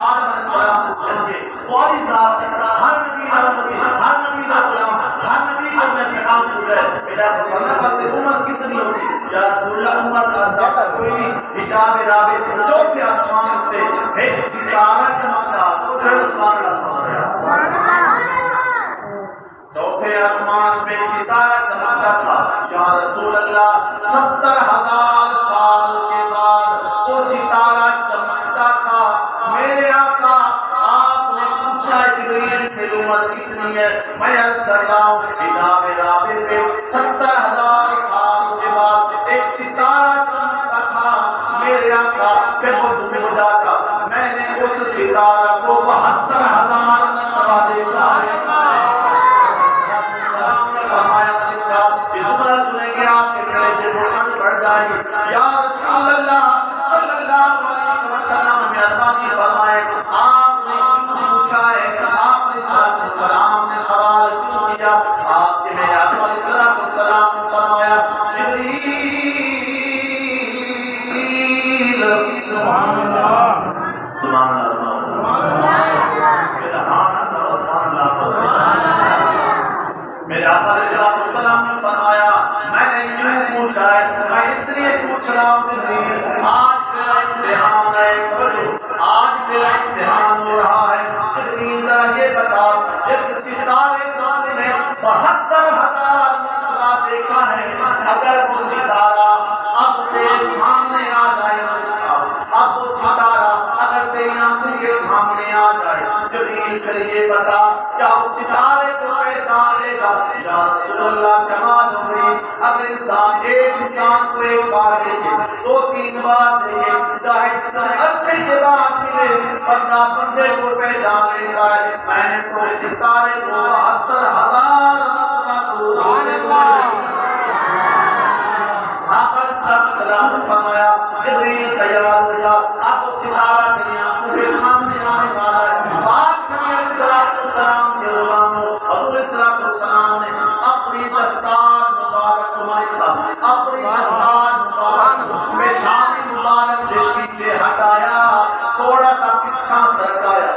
آدم علیہ السلام کے بڑی ذات ہر نبی کا غلام ہر نبی کو میں پیغام پوچھا ہے میرا فرمانا کرتے عمر کتنی ہوتی یا رسول اللہ عمر کا اندازہ کوئی نہیں حجاب رابع چوتھے آسمان پہ ایک ستارہ چمکتا تو پھر آسمان چوتھے آسمان پہ ستارہ چمکتا تھا یا رسول اللہ 70,000 سال کے بعد وہ ستارہ چمکتا تھا میرے آقا آپ نے پوچھا جبریل میری عمر کتنی ہے میں عرض کر رہا ہوں حجاب رابع پہ 70,000 سال کے بعد ایک ستارہ چمکتا تھا میرے آقا پھر وہ ڈوب جاتا میں نے اس ستارہ کو 72,000 مرتبہ دیکھا ہے یا رسول اللہ صلی اللہ علیہ وسلم مہربانی فرمائے آپ نے کیوں پوچھا ہے آپ نے سلام نے سوال کیوں کیا آپ کے میرے آقا علیہ السلام نے فرمایا جبریل سبحان اللہ سبحان اللہ میرے آقا علیہ السلام نے فرمایا میں نے کیوں پوچھا ہے میں اس لیے پوچھ رہا ہوں جبریل آج تیرا امتحان ہے آج تیرا امتحان ہو رہا ہے جبریل ذرا یہ بتا اس ستارے کو نے 72,000 مرتبہ دیکھا ہے اگر وہ ستارہ اب تیرے سامنے آ جائے اب وہ ستارہ اگر تیری آنکھوں کے سامنے آ جائے جبریل پھر یہ بتا کیا اس ستارے کو پہچان لے گا یا رسول اللہ کمال ہوئی اگر انسان ایک انسان کو ایک بار دیکھے 2-3 بار دیکھے چاہے جتنے عرصے کے بعد ملے بندہ بندے کو پہچان لیتا ہے میں نے تو ستارے کو 72,000 سلام فرمایا جبریل تیار ہو جا اب وہ ستارہ تیری آنکھوں کے سامنے آنے والا ہے پاک نبی علیہ السلام کے غلاموں حضور صلی السلام نے اپنی دستار مبارک تمہارے ساتھ اپنی دستار مبارک پیشانی مبارک سے پیچھے ہٹایا تھوڑا سا پیچھا سرکایا